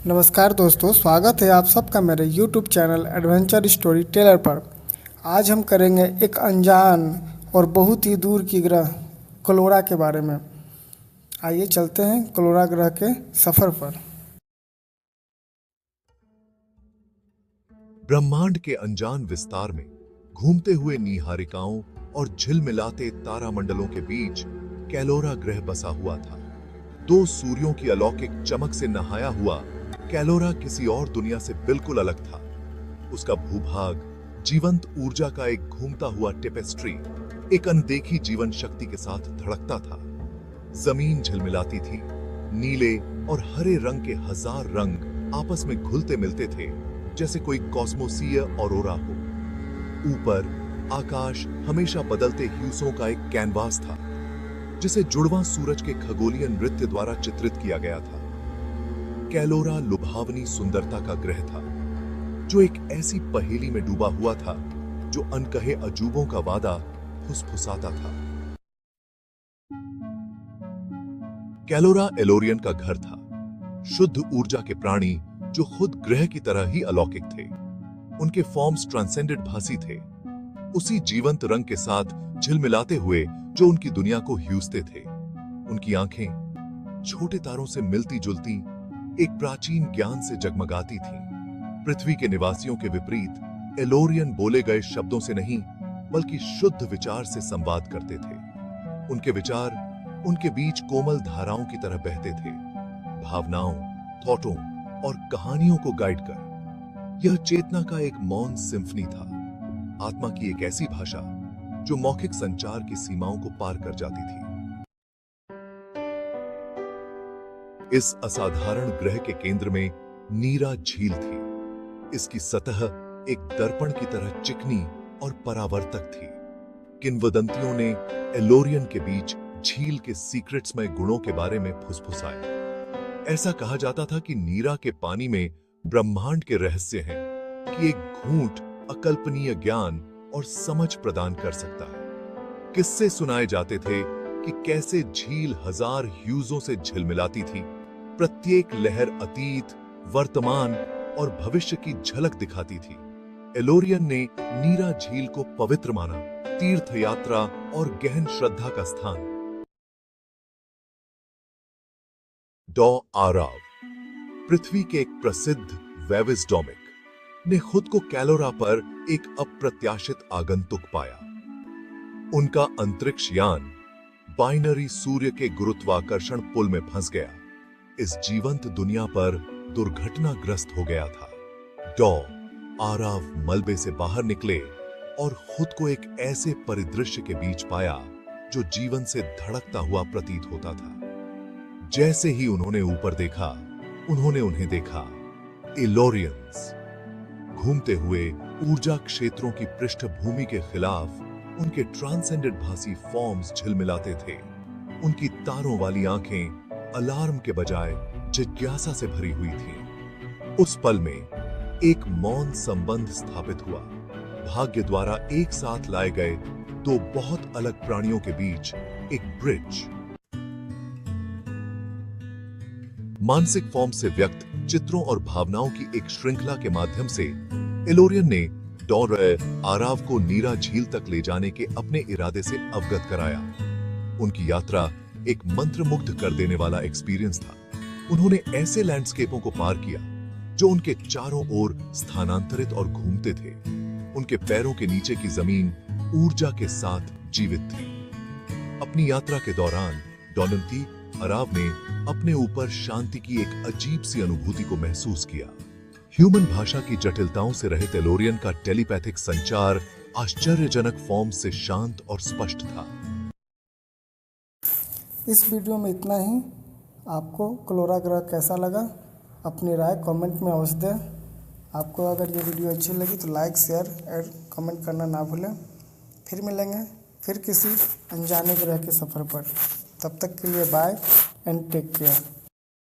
नमस्कार दोस्तों, स्वागत है आप सबका मेरे YouTube channel adventure story teller पर। आज हम करेंगे एक अनजान और बहुत ही दूर की ग्रह क्लोरा के बारे में। आइए चलते हैं क्लोरा ग्रह के सफ़र पर। ब्रह्मांड के अनजान विस्तार में घूमते हुए नीहारिकाओं और झिलमिलाते तारामंडलों के बीच कैलोरा ग्रह बसा हुआ था। दो सूर्यों की अलौकिक चमक से नहाया हुआ कैलोरा किसी और दुनिया से बिल्कुल अलग था। उसका भूभाग जीवंत ऊर्जा का एक घूमता हुआ टेपेस्ट्री, एक अनदेखी जीवन शक्ति के साथ धड़कता था। जमीन झिलमिलाती थी, नीले और हरे रंग के हजार रंग आपस में घुलते मिलते थे, जैसे कोई कॉस्मोसीय ऑरोरा हो। ऊपर आकाश हमेशा बदलते ह्यूसों का एक कैनवास था, जिसे जुड़वां सूरज के खगोलीय नृत्य द्वारा चित्रित किया गया था। कैलोरा लुभावनी सुंदरता का ग्रह था, जो एक ऐसी पहेली में डूबा हुआ था जो अनकहे अजूबों का वादा फुसफुसाता था। कैलोरा एलोरियन का घर था, शुद्ध ऊर्जा के प्राणी जो खुद ग्रह की तरह ही अलौकिक थे। उनके फॉर्म्स ट्रांसेंडेंट भासी थे, उसी जीवंत रंग के साथ झिलमिलाते हुए जो उनकी दुनिया को ह्यूजते थे। उनकी आंखें छोटे तारों से मिलती जुलती एक प्राचीन ज्ञान से जगमगाती थीं। पृथ्वी के निवासियों के विपरीत एलोरियन बोले गए शब्दों से नहीं, बल्कि शुद्ध विचार से संवाद करते थे। उनके विचार उनके बीच कोमल धाराओं की तरह बहते थे, भावनाओं, थॉटों और कहानियों को गाइड कर। यह चेतना का एक मौन सिम्फनी था, आत्मा की एक ऐसी भाषा जो मौखिक संचार की सीमाओं को पार कर जाती थी। इस असाधारण ग्रह के केंद्र में नीरा झील थी। इसकी सतह एक दर्पण की तरह चिकनी और परावर्तक थी। किंवदंतियों ने एलोरियन के बीच झील के सीक्रेट्समय गुणों के बारे में फुसफुसाया। ऐसा कहा जाता था कि नीरा के पानी में ब्रह्मांड के रहस्य हैं, कि एक घूंट अकल्पनीय ज्ञान और समझ प्रदान कर सकता है। किस्से सुनाए जाते थे कि कैसे झील हजार ह्यूजों से झिलमिलाती थी, प्रत्येक लहर अतीत, वर्तमान और भविष्य की झलक दिखाती थी। एलोरियन ने नीरा झील को पवित्र माना, तीर्थ यात्रा और गहन श्रद्धा का स्थान। डॉ आराव, पृथ्वी के एक प्रसिद्ध वेविस्डोमिक, ने खुद को कैलोरा पर एक अप्रत्याशित आगंतुक पाया। उनका अंतरिक्ष यान बाइनरी सूर्य के गुरुत्वाकर्षण पुल में फंस गया, इस जीवंत दुनिया पर दुर्घटनाग्रस्त हो गया था। डॉ आराव मलबे से बाहर निकले और खुद को एक ऐसे परिदृश्य के बीच पाया जो जीवन से धड़कता हुआ प्रतीत होता था। जैसे ही उन्होंने ऊपर देखा, उन्होंने उन्हें देखा, एलोरियंस। घूमते हुए ऊर्जा क्षेत्रों की पृष्ठभूमि के खिलाफ उनके ट्रांसेंडेंट भासी फॉर्म्स झिलमिलाते थे। उनकी तारों वाली आंखें अलार्म के बजाय जिज्ञासा से भरी हुई थीं। उस पल में एक मौन संबंध स्थापित हुआ, भाग्य द्वारा एक साथ लाए गए दो बहुत अलग प्राणियों के बीच एक ब्रिज। मानसिक फॉर्म से व्यक्त चित्रों और भावनाओं की एक श्रृंखला के माध्यम से एलोरियन ने डॉ आराव को नीरा झील तक ले जाने के अपने इरादे से अवगत कराया। उनकी यात्रा एक मंत्रमुग्ध कर देने वाला एक्सपीरियंस था। उन्होंने ऐसे लैंडस्केपों को पार किया जो उनके चारों ओर स्थानांतरित और घूमते थे। उनके पैरों के नीचे की जमीन ऊर्जा के साथ जीवित थी। अपनी यात्रा के दौरान डॉनल्टी आराव ने अपने ऊपर शांति की एक अजीब सी अनुभूति को महसूस किया। ह्यूमन भाषा की जटिलताओं से रहित एलोरियन का टेलीपैथिक संचार आश्चर्यजनक फॉर्म से शांत और स्पष्ट था। इस वीडियो में इतना ही। आपको क्लोरा ग्रह कैसा लगा, अपनी राय कमेंट में अवश्य दें। आपको अगर ये वीडियो अच्छी लगी तो लाइक, शेयर और कमेंट करना ना भूलें। फिर मिलेंगे फिर किसी अनजाने ग्रह के सफ़र पर। तब तक के लिए बाय एंड टेक केयर।